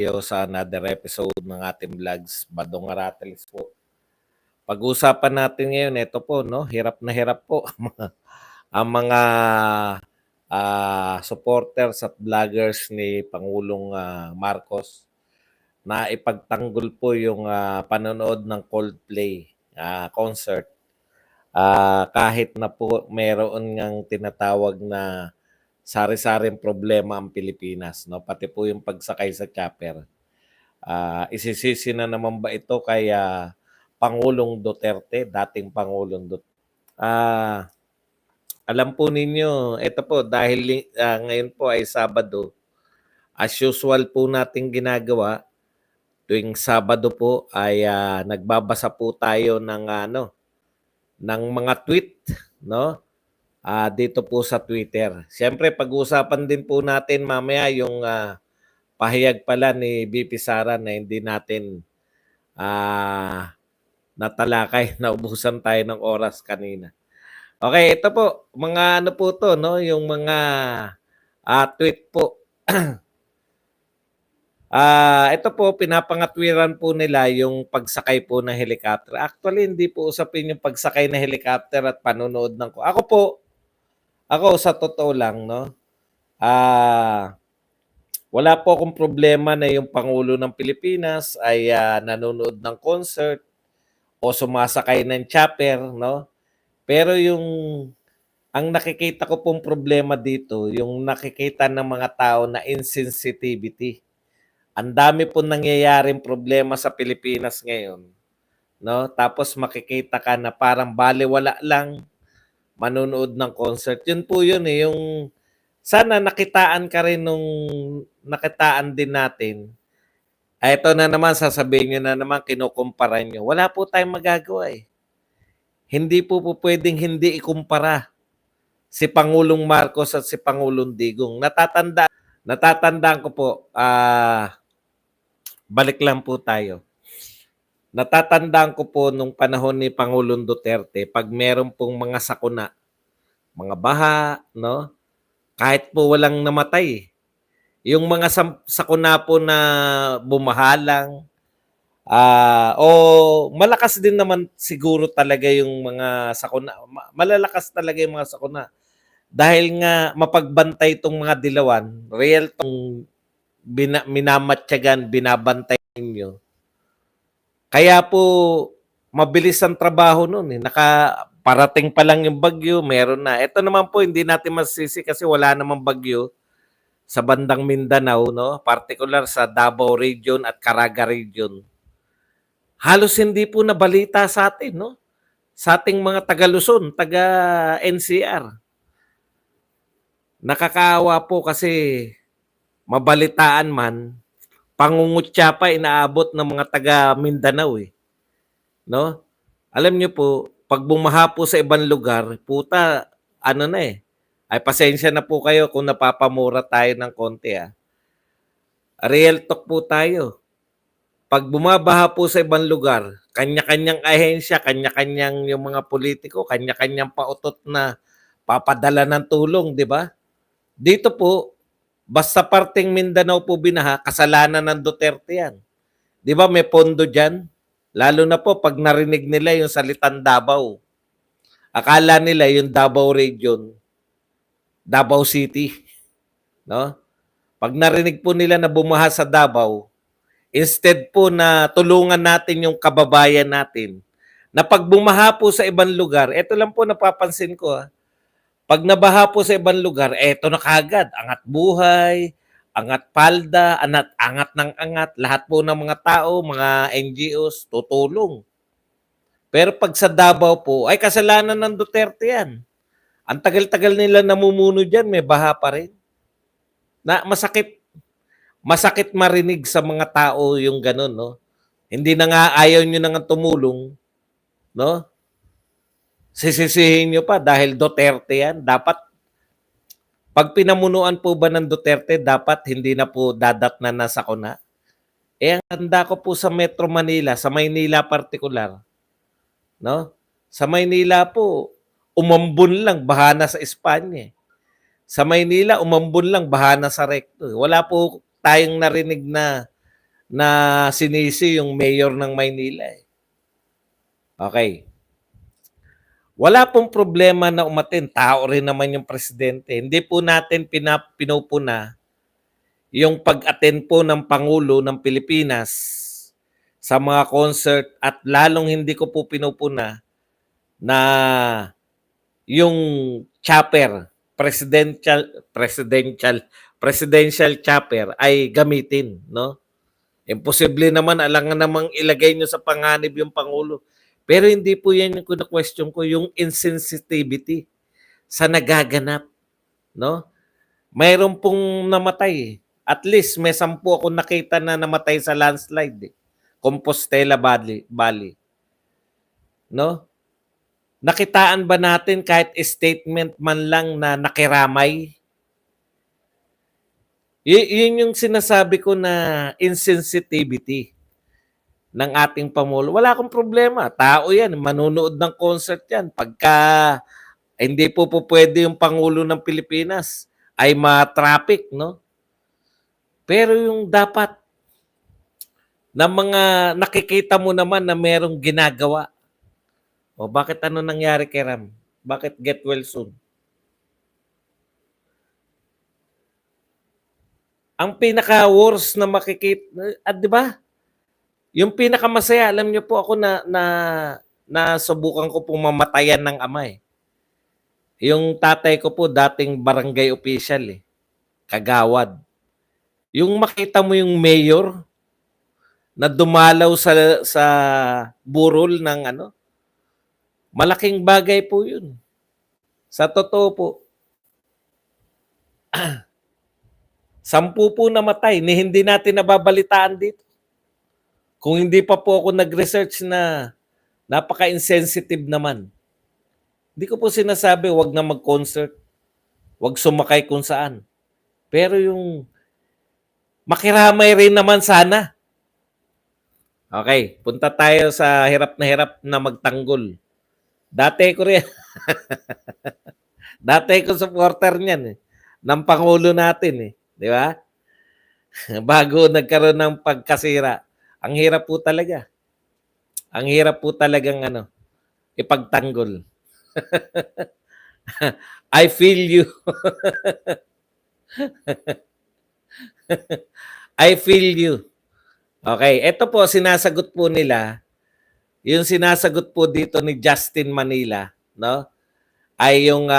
Sa another episode ng ating vlogs, Badong Rattles po. Pag-uusapan natin ngayon, ito po, no? Hirap na hirap po ang mga supporters at vloggers ni Pangulong Marcos na ipagtanggol po yung panonood ng Coldplay concert. Kahit na po meron ngang tinatawag na sari-saring problema ang Pilipinas, no? Pati po yung pagsakay sa chopper. Isisisi na naman ba ito kay Pangulong Duterte, dating Pangulong Duterte? Alam po ninyo, ito po, dahil ngayon po ay Sabado, as usual po nating ginagawa, tuwing Sabado po ay nagbabasa po tayo ng ng mga tweet, no? Dito po sa Twitter. Siyempre, pag-uusapan din po natin mamaya yung pahayag pala ni VP Sara na hindi natin natalakay, naubusan tayo ng oras kanina. Okay, ito po, mga ano po to, no? Yung mga tweet po. Ito po, pinapangatwiran po nila yung pagsakay po ng helicopter. Actually, hindi po usapin yung pagsakay ng helicopter at panonood ng... Ako sa totoo lang, no? Wala po akong problema na yung Pangulo ng Pilipinas ay nanonood ng concert o sumasakay ng chopper, no? Pero ang nakikita ko pong problema dito, yung nakikita ng mga tao na insensitivity. Ang dami po nangyayaring problema sa Pilipinas ngayon, no? Tapos makikita ka na parang balewala lang manonood ng concert. Yun po yun eh, yung sana nakitaan ka rin nung nakitaan din natin. Ito na naman, sasabihin nyo na naman, kinukumpara nyo. Wala po tayong magagawa eh. Hindi po pwedeng hindi ikumpara si Pangulong Marcos at si Pangulong Digong. Natatandaan ko po, balik lang po tayo. Natatandaan ko po nung panahon ni Pangulong Duterte, pag meron pong mga sakuna, mga baha, no? Kahit po walang namatay. Yung mga sakuna po na bumahalang, o malakas din naman siguro talaga yung mga sakuna. Malalakas talaga yung mga sakuna. Dahil nga mapagbantay itong mga dilawan, real tong minamatyagan, binabantay ninyo. Kaya po mabilis ang trabaho noon eh. Parating pa lang yung bagyo, meron na. Ito naman po hindi natin masisi kasi wala namang bagyo sa bandang Mindanao, no? Particular sa Davao region at Caraga region. Halos hindi po nabalita sa atin, no? Sa ating mga taga-Luzon, taga-NCR. Nakakaawa po kasi mabalitaan man, pangungutya pa inaabot ng mga taga-Mindanao eh. No? Alam niyo po, pag bumaha po sa ibang lugar, puta, ano na eh. Ay pasensya na po kayo kung napapamura tayo ng konti ah. Real talk po tayo. Pag bumabaha po sa ibang lugar, kanya-kanyang ahensya, kanya-kanyang yung mga politiko, kanya-kanyang pautot na papadala ng tulong, di ba? Dito po, basta parting Mindanao po binaha, kasalanan ng Duterte yan. Di ba may pondo dyan? Lalo na po pag narinig nila yung salitang Davao. Akala nila yung Davao region, Davao City. No? Pag narinig po nila na bumaha sa Davao, instead po na tulungan natin yung kababayan natin, na pag bumaha po sa ibang lugar, ito lang po napapansin ko pag nabaha po sa ibang lugar, eto na kagad, angat buhay, angat palda, angat ng angat, lahat po ng mga tao, mga NGOs, tutulong. Pero pag sa Davao po, ay kasalanan ng Duterte yan. Ang tagal-tagal nila namumuno dyan, may baha pa rin. Na masakit marinig sa mga tao yung ganun, no? Hindi na nga ayaw nyo na nga tumulong, no? Sisisihin nyo pa dahil Duterte yan. Dapat, pag pinamunuan po ba ng Duterte, dapat hindi na po dadatnan na sakuna. Ang handa ko po sa Metro Manila, sa Maynila particular, no? Sa Maynila po, umambon lang, baha na sa Espanya. Sa Maynila, umambon lang, baha na sa Recto. Wala po tayong narinig na na sinisi yung mayor ng Maynila eh. Okay. Wala pong problema na umatin. Tao rin naman yung presidente. Hindi po natin pinupuna yung pag-attend po ng Pangulo ng Pilipinas sa mga concert at lalong hindi ko po pinupuna na yung chopper, presidential chopper ay gamitin, no? Imposible naman, alangan namang ilagay nyo sa panganib yung Pangulo. Pero hindi po yan yung question ko, yung insensitivity sa nagaganap, no? Mayroon pong namatay eh. At least may 10 ako nakita na namatay sa landslide eh. Compostela Valley. No? Nakitaan ba natin kahit statement man lang na nakiramay? Yun yung sinasabi ko na insensitivity ng ating Pangulo. Wala akong problema. Tao yan. Manunood ng concert yan. Pagka hindi po pwede yung Pangulo ng Pilipinas ay ma-traffic, no? Pero yung dapat na mga nakikita mo naman na merong ginagawa. O bakit ano nangyari kay Ram? Bakit get well soon? Ang pinaka-worst na makikita, di ba? Yung pinakamasaya, alam niyo po ako na subukan ko pong mamatayan ng ama eh. Yung tatay ko po dating barangay official eh. Kagawad. Yung makita mo yung mayor na dumalaw sa burol ng ano, malaking bagay po yun. Sa totoo po, 10 po namatay ni hindi natin nababalitaan dito. Kung hindi pa po ako nag-research na napaka-insensitive naman. Hindi ko po sinasabi wag na mag-concert, wag sumakay kung saan. Pero yung makiramay rin naman sana. Okay, punta tayo sa hirap na magtanggol. Dati ko rin. Dati ko supporter niyan eh. Ng Pangulo natin eh. Di ba? Bago nagkaroon ng pagkasira. Ang hirap po talaga. Ang hirap po talagang ipagtanggol. I feel you. I feel you. Okay, ito po sinasagot po nila. Yung sinasagot po dito ni Justin Manila, no? Ay yung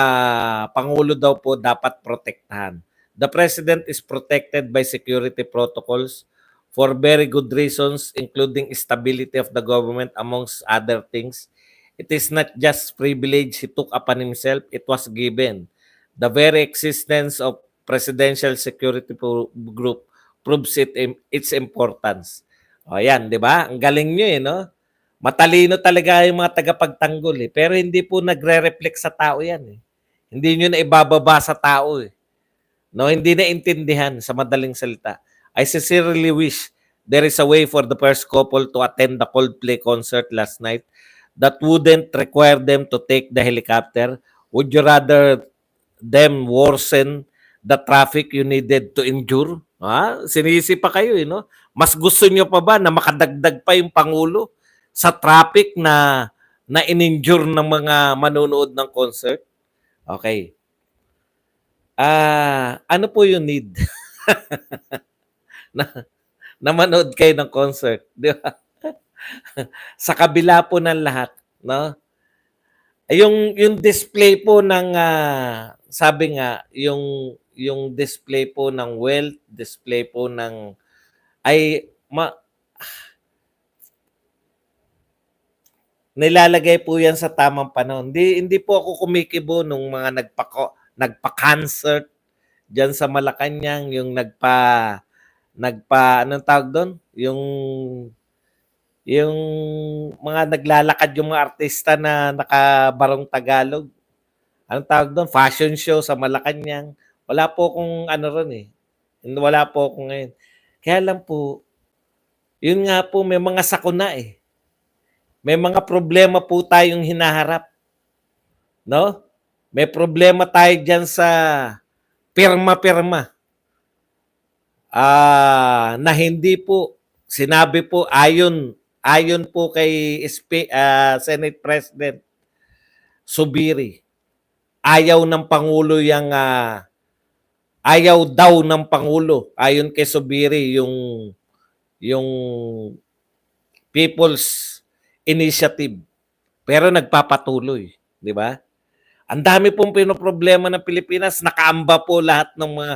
Pangulo daw po dapat protektahan. The President is protected by security protocols for very good reasons, including stability of the government, amongst other things. It is not just privilege he took upon himself, it was given. The very existence of Presidential Security Group proves its importance. O yan, di ba? Ang galing nyo eh, no? Matalino talaga yung mga tagapagtanggol eh. Pero hindi po nagre-reflect sa tao yan eh. Hindi nyo na ibababa sa tao eh. No, hindi na intindihan sa madaling salita. I sincerely wish there is a way for the first couple to attend the Coldplay concert last night that wouldn't require them to take the helicopter. Would you rather them worsen the traffic you needed to endure? Sinisi pa kayo eh, no? Mas gusto nyo pa ba na makadagdag pa yung Pangulo sa traffic na in-endure ng mga manonood ng concert? Okay. Ano po yung need? na manood kayo ng concert, di ba? Sa kabila po ng lahat, no? Yung display po ng sabi nga yung display po ng wealth, display po ng nilalagay po yan sa tamang panahon. Hindi po ako kumikibo nung mga nagpa-concert diyan sa Malacanang, yung anong tawag doon? Yung mga naglalakad yung mga artista na nakabarong Tagalog. Anong tawag doon? Fashion show sa Malacanang. Wala po akong ron eh. Wala po akong ngayon. Kaya lang po, yun nga po, may mga sakuna eh. May mga problema po tayong hinaharap. No? May problema tayo dyan sa pirma-pirma. Na hindi po Sinabi po ayon po kay Senate President Subiri, ayaw ng Pangulo ayaw daw ng Pangulo ayon kay Subiri yung People's Initiative. Pero nagpapatuloy, di ba? Ang dami pong pinoproblema ng Pilipinas, nakaamba po lahat ng mga.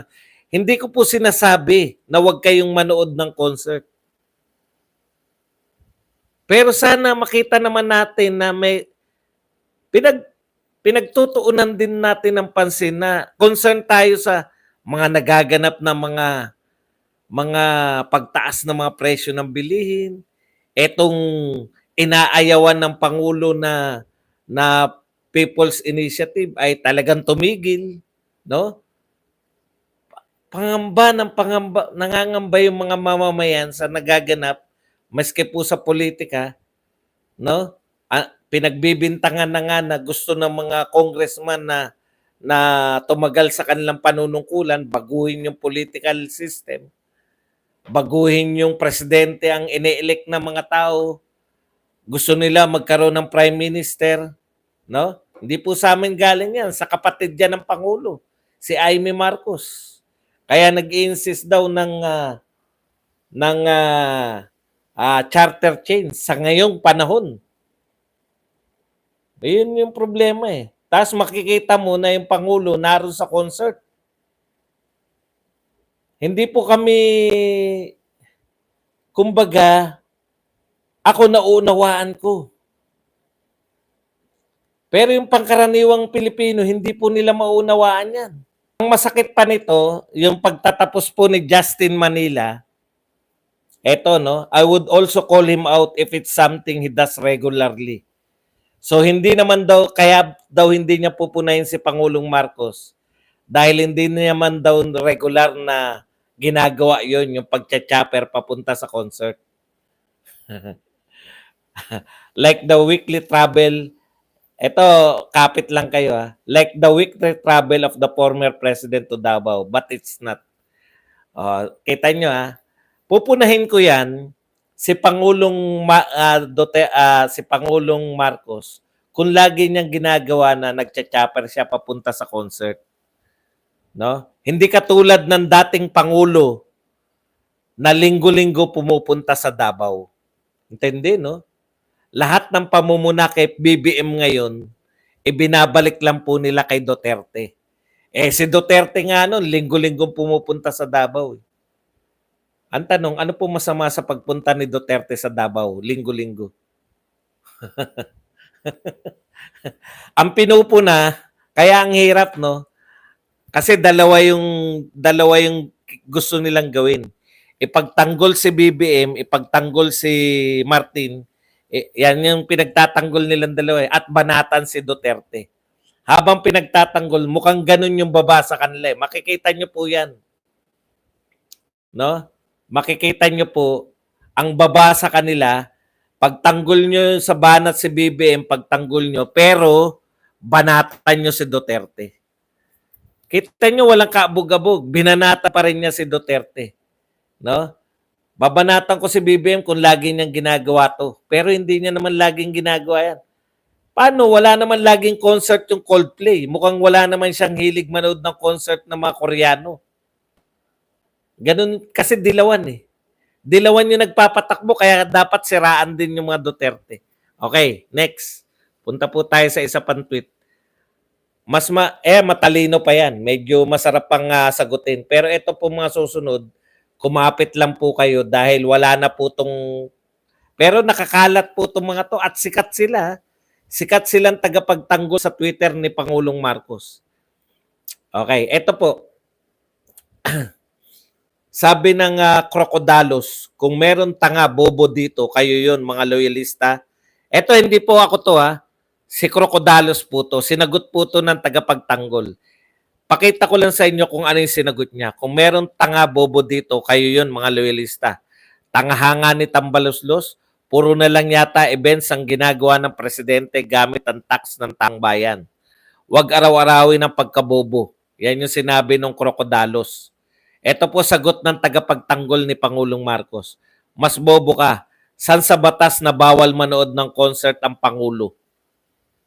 Hindi ko po sinasabi na huwag kayong manood ng concert. Pero sana makita naman natin na may pinagtutuunan din natin ng pansin na concern tayo sa mga nagaganap na mga pagtaas ng mga presyo ng bilihin, etong inaayawan ng Pangulo na People's Initiative ay talagang tumigil, no? Nangangamba yung mga mamamayan sa nagaganap maski po sa politika, no? Pinagbibintangan na nga na gusto ng mga congressman na tumagal sa kanilang panunungkulan, baguhin yung political system, baguhin yung presidente ang ine-elect ng mga tao. Gusto nila magkaroon ng prime minister, no? Hindi po sa amin galing yan, sa kapatid yan ng Pangulo, si Amy Marcos. Kaya nag-i-insist daw ng charter change sa ngayong panahon. Ayun yung problema eh. Tapos makikita mo na yung Pangulo naroon sa concert. Hindi po kami, kumbaga, ako naunawaan ko. Pero yung pangkaraniwang Pilipino, hindi po nila maunawaan yan. Ang masakit pa nito, yung pagtatapos po ni Justin Manila, eto no, I would also call him out if it's something he does regularly. So hindi naman daw, kaya daw hindi niya pupunayin si Pangulong Marcos dahil hindi naman daw regular na ginagawa yon yung pagcha-chopper papunta sa concert. Like the weekly travel, ito, kapit lang kayo ha, like the weekly travel of the former president to Davao, but it's not. Kita nyo ha, pupunahin ko yan, si Pangulong Marcos kung lagi niyang ginagawa na nagcha-chopper siya papunta sa concert. No? Hindi katulad ng dating Pangulo na linggo-linggo pumupunta sa Davao. Intindi, no? Lahat ng pamumuna kay BBM ngayon, ibinabalik lang po nila kay Duterte. Si Duterte nga noon, linggo-linggo pumupunta sa Davao. Ang tanong, ano po masama sa pagpunta ni Duterte sa Davao, linggo-linggo? Ang pinupuna, kaya ang hirap, no? Kasi dalawa yung gusto nilang gawin. Ipagtanggol si BBM, ipagtanggol si Martin, yan yung pinagtatanggol nilang dalawa at banatan si Duterte. Habang pinagtatanggol, mukhang ganun yung baba sa kanila. Makikita nyo po yan. No? Makikita nyo po, ang baba sa kanila, pagtanggol nyo sa banat si BBM, pagtanggol nyo, pero banatan nyo si Duterte. Kita nyo walang kaabog-abog, binanata pa rin niya si Duterte. No? Babanatan ko si BBM kung lagi niyang ginagawa to. Pero hindi niya naman laging ginagawa yan. Paano? Wala naman laging concert yung Coldplay. Mukhang wala naman siyang hilig manood ng concert ng mga Koreano. Ganun, kasi dilawan eh. Dilawan yung nagpapatakbo, kaya dapat siraan din yung mga Duterte. Okay, next. Punta po tayo sa isa pang tweet. Matalino pa yan. Medyo masarap pang sagutin. Pero ito po mga susunod, kumapit lang po kayo dahil wala na po tong. Pero nakakalat po itong mga to at sikat sila. Sikat silang tagapagtanggol sa Twitter ni Pangulong Marcos. Okay, ito po. Sabi ng Krokodalos, kung meron tanga bobo dito, kayo yun mga loyalista. Ito hindi po ako to ha. Si Krokodalos po to. Sinagot po to ng tagapagtanggol. Pakita ko lang sa inyo kung ano yung sinagot niya. Kung meron tanga bobo dito, kayo yun mga loyalista. Tangahanga ni Tambaloslos, puro na lang yata events ang ginagawa ng presidente gamit ang tax ng taong bayan. Huwag araw-arawin ang pagkabobo. Yan yung sinabi ng Krokodalos. Ito po sagot ng tagapagtanggol ni Pangulong Marcos. mas bobo ka. San sa batas na bawal manood ng concert ang Pangulo?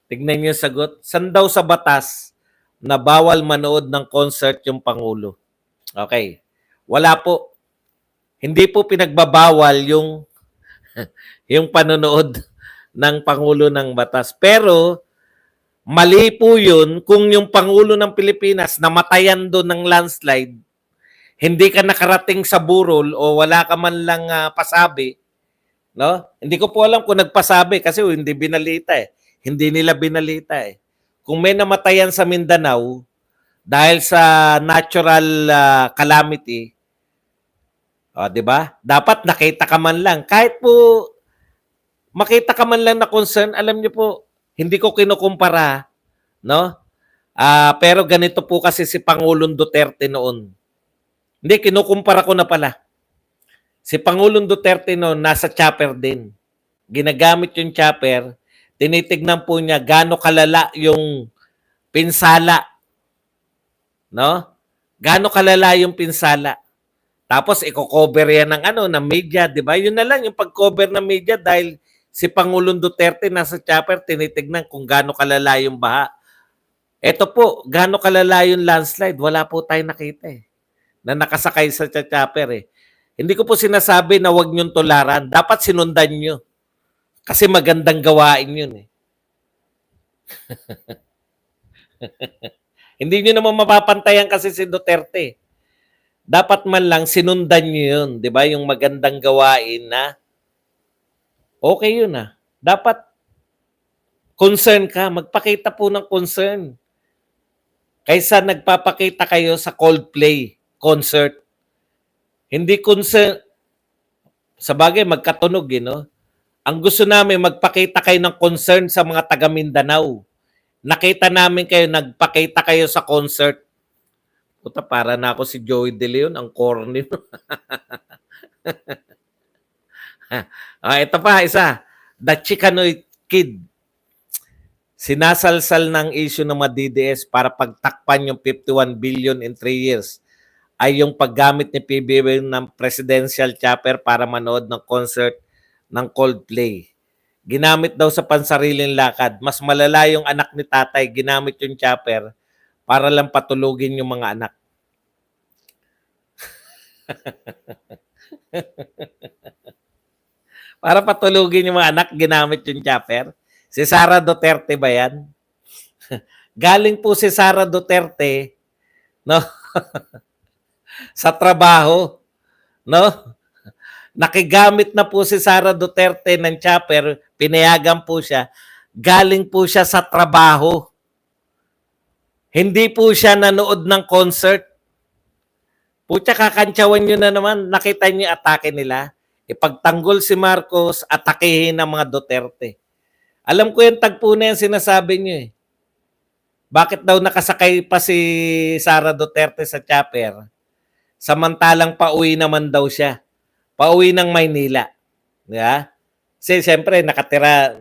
Tignan niyo yung sagot. San daw sa batas na bawal manood ng concert yung Pangulo? Okay. Wala po. Hindi po pinagbabawal yung panonood ng Pangulo ng batas. Pero mali po yun kung yung Pangulo ng Pilipinas namatayan doon ng landslide, hindi ka nakarating sa burol o wala ka man lang pasabi, no? Hindi ko po alam kung nagpasabi kasi hindi binalita eh. Hindi nila binalita eh. Kung may namatayan sa Mindanao dahil sa natural calamity, 'di ba? Dapat nakita ka man lang. Kahit po makita ka man lang na concern, alam niyo po, hindi ko kinukumpara, no? Pero ganito po kasi si Pangulong Duterte noon. Hindi, kinukumpara ko na pala. Si Pangulong Duterte noon, nasa chopper din. Ginagamit yung chopper, tinitignan po niya gaano kalala yung pinsala. No? Gaano kalala yung pinsala. Tapos i-cover yan ng media, di ba? Yun na lang yung pag-cover ng media dahil si Pangulong Duterte nasa chopper, tinitignan kung gaano kalala yung baha. Ito po, gaano kalala yung landslide, wala po tayong nakita eh. Na nakasakay sa chopper eh. Hindi ko po sinasabi na wag niyong tularan. Dapat sinundan niyo. Kasi magandang gawain yun eh. Hindi niyo naman mapapantayan kasi si Duterte. Dapat man lang sinundan niyo yun. Di ba? Yung magandang gawain na okay yun ah. Dapat concern ka. Magpakita po ng concern. Kaysa nagpapakita kayo sa Coldplay concert. Hindi concern. Sa bagay, magkatunog eh, no? Ang gusto namin, magpakita kayo ng concern sa mga taga Mindanao. Nakita namin kayo, nagpakita kayo sa concert. Puta, para na ako si Joey De Leon, ang corny. Ito pa, isa. The Chicanoy Kid. Sinasalsal ng issue ng mga DDS para pagtakpan yung 51 billion in 3 years ay yung paggamit ni PBBM ng presidential chopper para manood ng concert ng Coldplay. Ginamit daw sa pansariling lakad. Mas malala yung anak ni tatay, ginamit yung chopper para lang patulugin yung mga anak. Para patulugin yung mga anak, ginamit yung chopper. Si Sara Duterte ba yan? Galing po si Sara Duterte, no? Sa trabaho, no? Nakigamit na po si Sara Duterte ng chopper, pinayagan po siya, galing po siya sa trabaho. Hindi po siya nanood ng concert. Pucha, kakantsawan nyo na naman, nakita niyo atake nila. Ipagtanggol si Marcos, atakehin ng mga Duterte. Alam ko yung tagpo na yan sinasabi niyo eh. Bakit daw nakasakay pa si Sara Duterte sa chopper? Samantalang pauwi naman daw siya. Pauwi ng Maynila. Yeah? Kasi siyempre,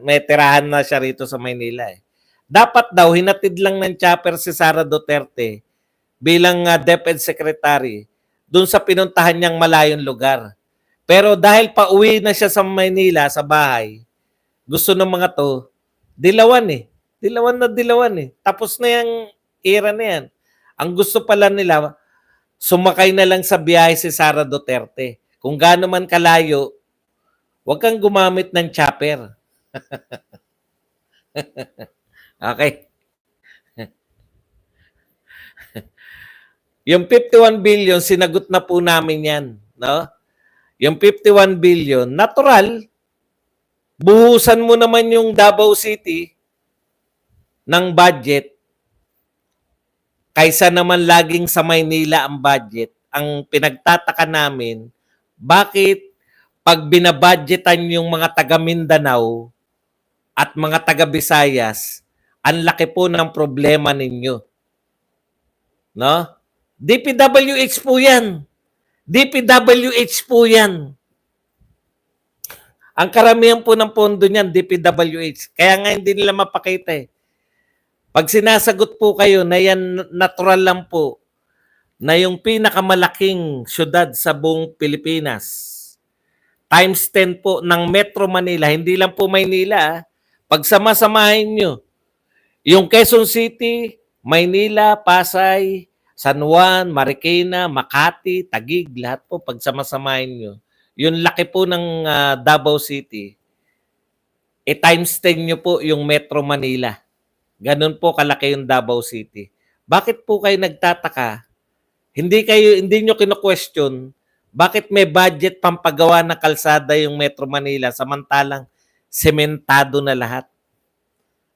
may tirahan na siya rito sa Maynila. Eh. Dapat daw, hinatid lang ng chopper si Sara Duterte bilang DepEd Secretary dun sa pinuntahan niyang malayong lugar. Pero dahil pauwi na siya sa Maynila, sa bahay, gusto ng mga to, dilawan eh. Dilawan eh. Tapos na yung era na yan. Ang gusto pala nila, sumakay na lang sa biyahe si Sara Duterte. Kung gaano man kalayo, huwag kang gumamit ng chopper. Okay. Yung 51 billion, sinagot na po namin yan. No? Yung 51 billion, natural, buhusan mo naman yung Davao City ng budget kaysa naman laging sa Maynila ang budget. Ang pinagtataka namin, bakit pag binabudgetan yung mga taga Mindanao at mga taga Visayas, ang laki po ng problema ninyo. No? DPWH po yan. DPWH po yan. Ang karamihan po ng pondo niyan, DPWH. Kaya nga hindi nila mapakita eh. Pag sinasagot po kayo na yan natural lang po, na yung pinakamalaking syudad sa buong Pilipinas, times 10 po ng Metro Manila, hindi lang po Maynila. Pagsama-samahin nyo, yung Quezon City, Maynila, Pasay, San Juan, Marikina, Makati, Taguig, lahat po pagsama-samahin nyo. Yung laki po ng Davao City, times 10 nyo po yung Metro Manila. Ganun po kalaki yung Davao City. Bakit po kayo nagtataka? Hindi nyo kino-question bakit may budget pampagawa ng kalsada yung Metro Manila samantalang sementado na lahat.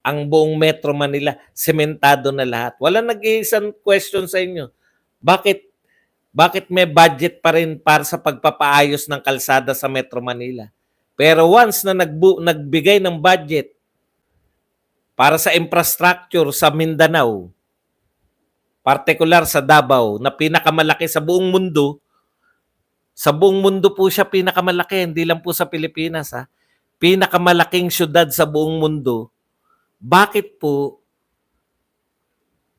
Ang buong Metro Manila, sementado na lahat. Wala nag-iisang question sa inyo. Bakit may budget pa rin para sa pagpapaayos ng kalsada sa Metro Manila? Pero once na nagbigay ng budget para sa infrastructure sa Mindanao, partikular sa Davao, na pinakamalaki sa buong mundo po siya pinakamalaki, hindi lang po sa Pilipinas ha. Pinakamalaking syudad sa buong mundo. Bakit po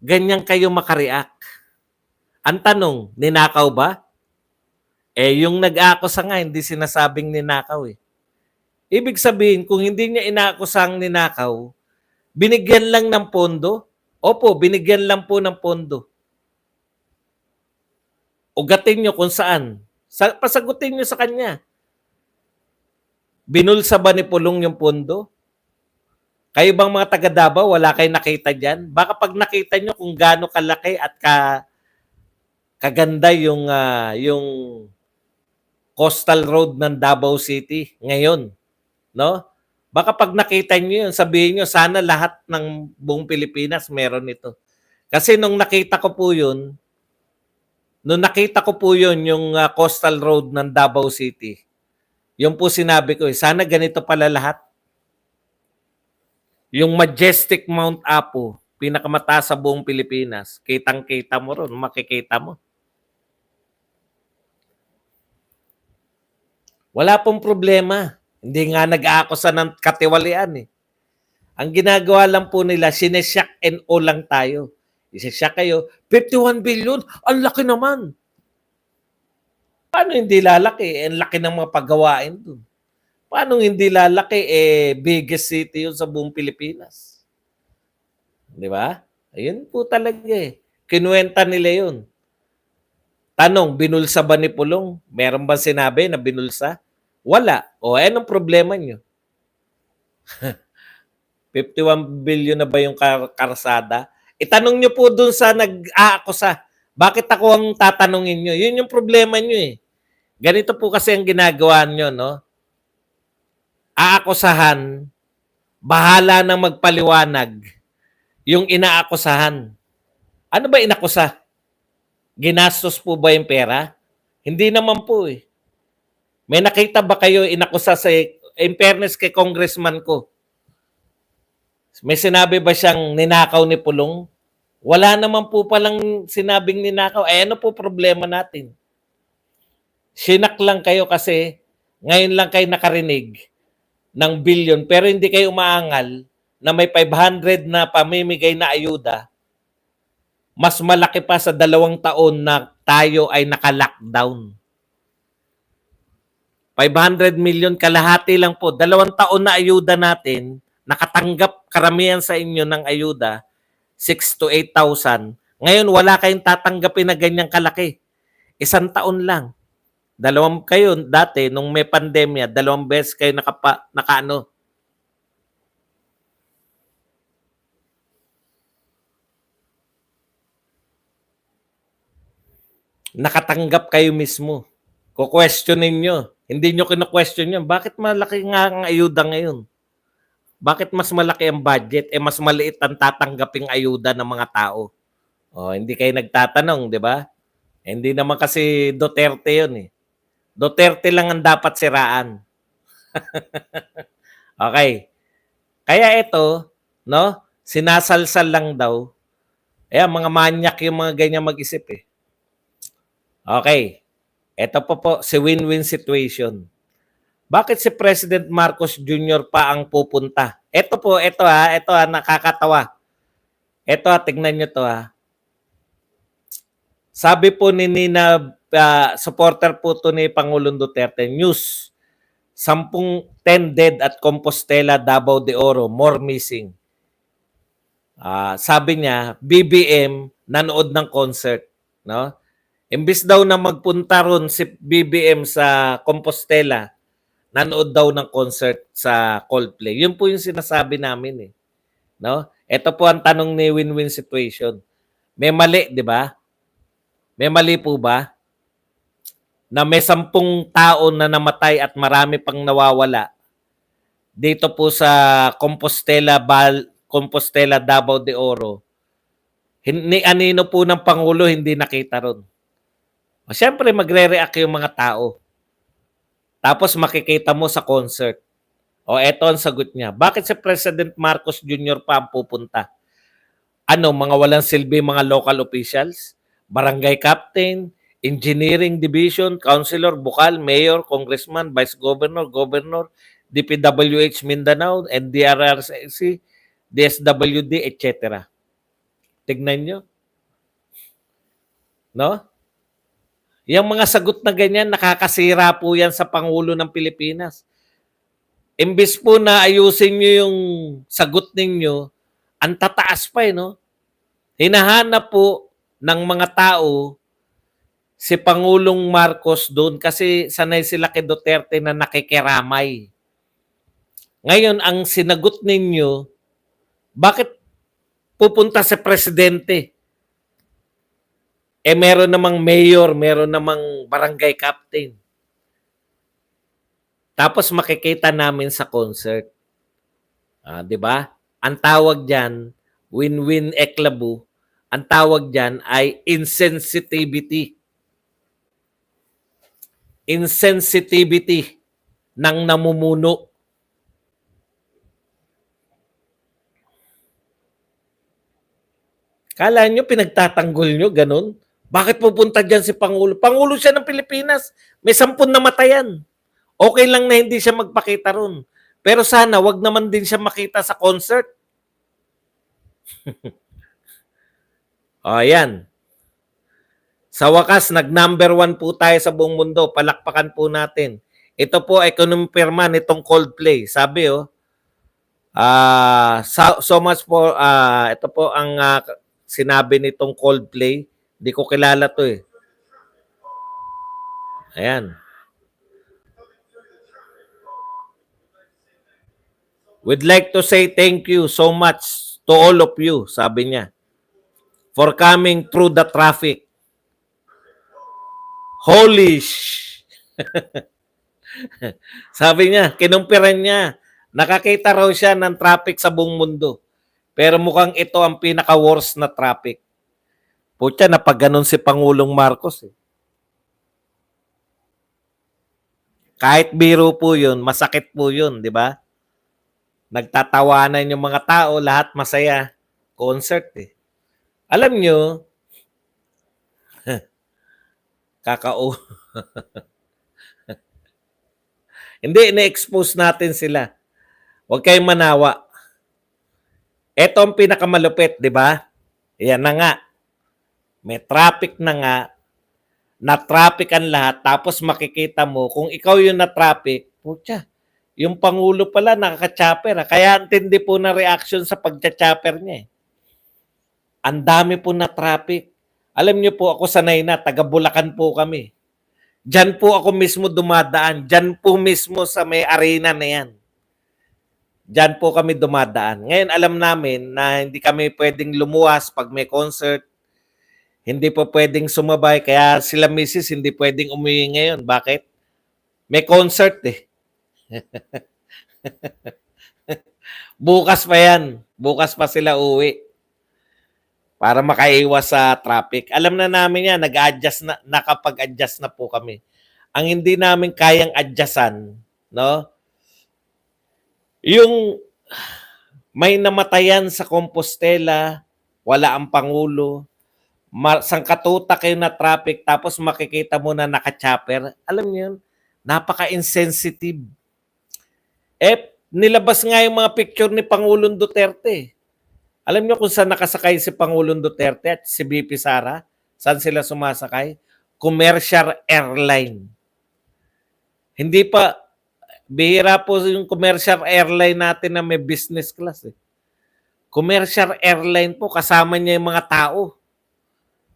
ganyan kayo makareact? Ang tanong, ninakaw ba? Yung nag-aakusa nga, hindi sinasabing ninakaw eh. Ibig sabihin, kung hindi niya inaakusang ninakaw, binigyan lang ng pondo? Opo, binigyan lang po ng pondo. Ugatin nyo kung saan. Pasagutin nyo sa kanya. Binulsa ba ni Pulong yung pondo? Kayo bang mga taga Davao, wala kayong nakita dyan? Baka pag nakita nyo kung gaano kalaki at kaganda yung coastal road ng Davao City ngayon, no? Baka pag nakita niyo yun, sabihin niyo sana lahat ng buong Pilipinas meron ito. Kasi nung nakita ko po yun yung coastal road ng Davao City. Yung po sinabi ko, sana ganito pala lahat. Yung majestic Mount Apo, pinakamataas sa buong Pilipinas, kitang-kita mo ron, makikita mo. Wala pong problema. Hindi nga nag-aakusa ng katiwalian eh. Ang ginagawa lang po nila, sinesyak and all lang tayo. Isesyak kayo, 51 billion, ang laki naman. Paano hindi lalaki? Ang laki ng mga paggawain doon. Paano hindi lalaki? Biggest city yun sa buong Pilipinas. Di ba? Ayun po talaga eh. Kinuwenta nila yun. Tanong, binulsa ba ni Pulong? Meron ba sinabi na binulsa? Wala. O, anong problema nyo? 51 billion na ba yung karsada? Itanong nyo po dun sa nag-aakusa. Bakit ako ang tatanungin nyo? Yun yung problema nyo eh. Ganito po kasi ang ginagawa nyo, no? Aakusahan, bahala nang magpaliwanag yung inaakusahan. Ano ba inakusa? Ginastos po ba yung pera? Hindi naman po eh. May nakita ba kayo inakusa sa, in fairness kay congressman ko? May sinabi ba siyang ninakaw ni Pulong? Wala naman po palang sinabing ninakaw. Ano po problema natin? Sinak lang kayo kasi ngayon lang kayo nakarinig ng billion pero hindi kayo umaangal na may 500 na pamimigay na ayuda. Mas malaki pa sa 2 taon na tayo ay naka-lockdown. 500 million kalahati lang po. 2 taon na ayuda natin, nakatanggap karamihan sa inyo ng ayuda, 6 to 8,000. Ngayon, wala kayong tatanggapin na ganyang kalaki. 1 taon lang. Kayo dati, nung may pandemya, 2 beses kayo nakatanggap kayo mismo. Kukwestiyonin nyo. Hindi nyo kino-question yun. Bakit malaki nga ang ayuda ngayon? Bakit mas malaki ang budget? Mas maliit ang tatanggaping ayuda ng mga tao. Hindi kayo nagtatanong, di ba? Hindi naman kasi Duterte yun eh. Duterte lang ang dapat siraan. Okay. Kaya ito, no? Sinasalsal lang daw. Mga manyak yung mga ganyan mag-isip eh. Okay. Ito po si win-win situation. Bakit si President Marcos Jr. pa ang pupunta? Ito nakakatawa. Tignan nyo to ha. Sabi po ni Nina, supporter po to ni Pangulong Duterte, news. 10 dead at Compostela, Davao de Oro, more missing. Sabi niya, BBM nanood ng concert, no? Imbis daw na magpunta ron si BBM sa Compostela, nanood daw ng concert sa Coldplay. Yun po yung sinasabi namin eh, no? Ito po ang tanong ni win-win situation. May mali, di ba? May mali po ba na may 10 tao na namatay at marami pang nawawala dito po sa Compostela, Davao de Oro? Ni anino po ng Pangulo hindi nakita ron. Siyempre magre-react yung mga tao. Tapos makikita mo sa concert. O eto ang sagot niya. Bakit si President Marcos Jr. pa ang pupunta? Ano, mga walang silbi mga local officials? Barangay captain, engineering division, councilor, bukal, mayor, congressman, vice governor, governor, DPWH Mindanao, NDRRC, DSWD, etc. Tignan nyo. No? Yung mga sagot na ganyan, nakakasira po yan sa Pangulo ng Pilipinas. Imbis po na ayusin nyo yung sagot ninyo, ang tataas pa no? Hinahanap po ng mga tao si Pangulong Marcos doon kasi sanay sila kay Duterte na nakikiramay. Ngayon, ang sinagot ninyo, bakit pupunta sa presidente? Meron namang mayor, meron namang barangay captain. Tapos makikita namin sa concert. 'Di ba? Ang tawag diyan, win-win eklabu. Ang tawag diyan ay insensitivity. Insensitivity ng namumuno. Kala nyo pinagtatanggol nyo, ganun? Bakit pupunta dyan si Pangulo? Pangulo siya ng Pilipinas. May 10 namatayan. Okay lang na hindi siya magpakita ron. Pero sana wag naman din siya makita sa concert. Ayan. Sa wakas, nag-number 1 po tayo sa buong mundo. Palakpakan po natin. Ito po ay kinumpirma nitong Coldplay. Sabi so much for, ito po ang sinabi nitong Coldplay. Di ko kilala to eh. Ayan. We'd like to say thank you so much to all of you, sabi niya, for coming through the traffic. Holy Sabi niya, kinumpiran niya, nakakita raw siya ng traffic sa buong mundo. Pero mukhang ito ang pinaka-worst na traffic. Putya, napaganon si Pangulong Marcos eh. Kahit biro po yun, masakit po yun, di ba? Nagtatawanan yung mga tao, lahat masaya. Concert eh. Alam nyo, kakao. Hindi, na-expose natin sila. Huwag kayong manawa. Ito ang pinakamalupit, di ba? Yan na nga. May traffic na nga, na-traffic ang lahat, tapos makikita mo, kung ikaw yung na-traffic, putya, yung Pangulo pala nakaka-chopper. Kaya antindi po na reaction sa pagcha-chopper niya. Ang dami po na traffic. Alam niyo po, ako sanay na, taga Bulacan po kami. Diyan po ako mismo dumadaan. Diyan po mismo sa may arena na yan. Diyan po kami dumadaan. Ngayon alam namin na hindi kami pwedeng lumuwas pag may concert. Hindi po pwedeng sumabay. Kaya sila misis hindi pwedeng umuwi ngayon. Bakit? May concert eh. Bukas pa yan. Bukas pa sila uwi. Para makaiwas sa traffic. Alam na namin yan. Nag-adjust na, nakapag-adjust na po kami. Ang hindi namin kayang adjustan, no? Yung may namatayan sa Compostela, wala ang Pangulo, sangkatuta kayo na traffic, tapos makikita mo na naka-chopper. Alam niyo yun, napaka-insensitive. Nilabas nga yung mga picture ni Pangulong Duterte. Alam niyo kung saan nakasakay si Pangulong Duterte at si BP Sara? Saan sila sumasakay? Commercial airline. Hindi pa, Bihira po yung commercial airline natin na may business class eh. Commercial airline po, kasama niya yung mga tao.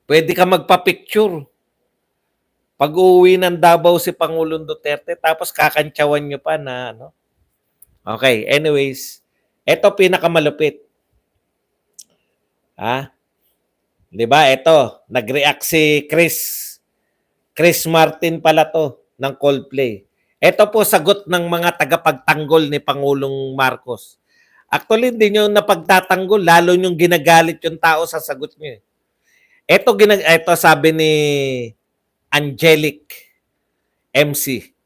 Pwede ka magpa-picture. Pag-uwi ng Davao si Pangulong Duterte, tapos kakantsawan nyo pa na ano. Okay, anyways. Ito pinakamalupit. Ha? 'Di ba? Ito, nag-react si Chris Martin pala to ng Coldplay. Ito po sagot ng mga tagapagtanggol ni Pangulong Marcos. Actually, hindi nyo napagtatanggol, lalo nyong ginagalit yung tao sa sagot nyo. Ito sabi ni Angelic MC.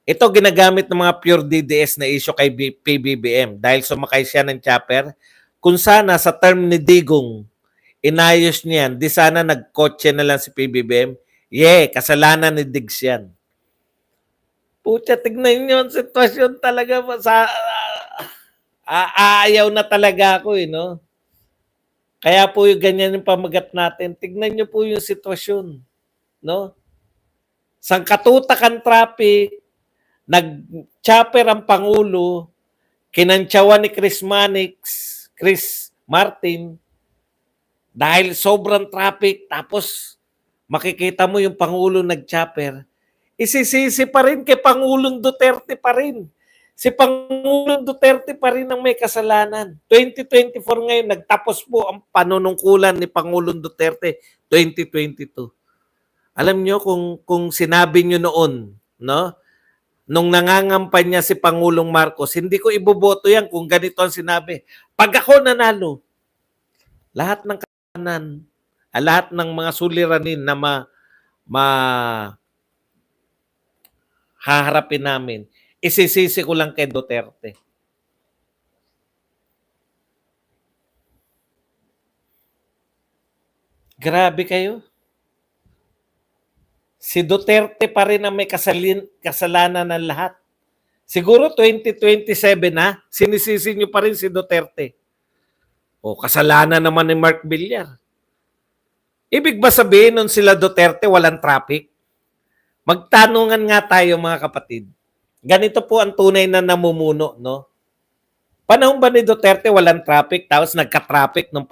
Ito ginagamit ng mga pure DDS na issue kay PBBM dahil sumakay siya ng chopper. Kung sana sa term ni Digong, inayos niyan, di sana nagkotse na lang si PBBM. Kasalanan ni Diggs yan. Pucha, tignan nyo ang sitwasyon talaga. Aayaw na talaga ako no? Kaya po yung ganyan yung pamagat natin. Tignan nyo po yung sitwasyon. No? Sangkatutakan traffic, nag-chopper ang Pangulo, kinantsawan ni Chris Martin, dahil sobrang traffic, tapos makikita mo yung Pangulo nag-chopper, isisisi pa rin kay Pangulong Duterte pa rin. Si Pangulong Duterte pa rin ang may kasalanan. 2024 ngayon, nagtapos po ang panunungkulan ni Pangulong Duterte 2022. Alam nyo kung sinabi nyo noon, no? Nung nangangampanya si Pangulong Marcos, hindi ko iboboto yan kung ganito ang sinabi. Pag ako nanalo, lahat ng kanan, lahat ng mga suliranin na haharapin namin, isisisi ko lang kay Duterte. Grabe kayo. Si Duterte pa rin ang may kasalanan ng lahat. Siguro 2027 na, sinisisi nyo pa rin si Duterte. O kasalanan naman ni Mark Villar. Ibig ba sabihin nun sila Duterte walang traffic? Magtanungan nga tayo mga kapatid. Ganito po ang tunay na namumuno, no? Panahon ba ni Duterte walang traffic tapos nagka-traffic nung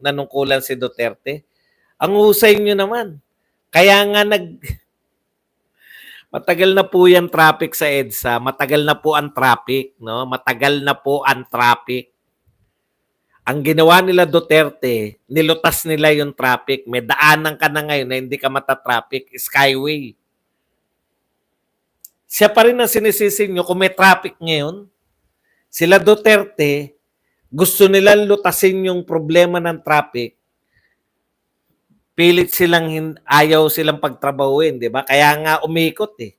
nanungkulan si Duterte? Ang husay nyo naman. Kaya nga matagal na po yan traffic sa EDSA, matagal na po ang traffic, no? Matagal na po ang traffic. Ang ginawa nila Duterte, nilutas nila yung traffic. May daanan ka na ngayon na hindi ka mata-traffic, Skyway. Siya pa rin ang sinisisi nyo kung may traffic ngayon. Sila Duterte, gusto nilang lutasin yung problema ng traffic. Pilit ayaw silang pagtrabahuin, di ba? Kaya nga umikot eh.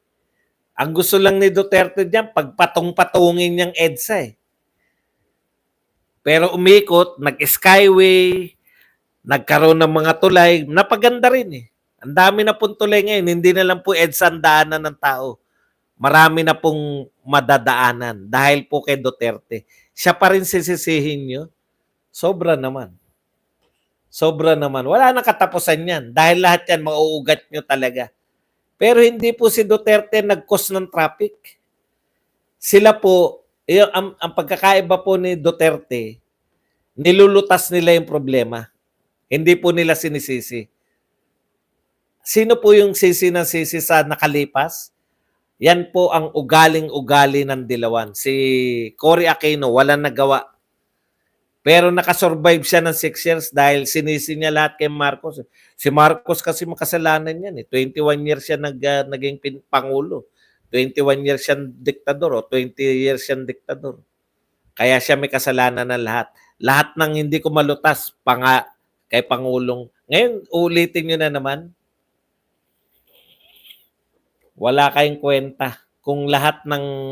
Ang gusto lang ni Duterte diyan, pagpatong-patungin niyang EDSA eh. Pero umikot, nag-skyway, nagkaroon ng mga tulay, napaganda rin eh. Ang dami na pong tulay ngayon, hindi na lang po EDSA ang daanan ng tao. Marami na pong madadaanan dahil po kay Duterte. Siya pa rin sisisihin nyo. Sobra naman. Sobra naman. Wala nang katapusan yan. Dahil lahat yan, mauugat nyo talaga. Pero hindi po si Duterte nag-cause ng traffic. Sila po, ang pagkakaiba po ni Duterte, nilulutas nila yung problema. Hindi po nila sinisisi. Sino po yung sisi ng sisi sa nakalipas? Yan po ang ugaling-ugali ng Dilawan. Si Cory Aquino, walang nagawa. Pero nakasurvive siya ng 6 years dahil sinisi niya lahat kay Marcos. Si Marcos kasi makasalanan yan eh. 21 years siya naging Pangulo. 21 years siyang diktador o 20 years siyang diktador. Kaya siya may kasalanan ng lahat. Lahat ng hindi ko malutas kay Pangulong. Ngayon, ulitin nyo na naman. Wala kayong kwenta. Kung lahat ng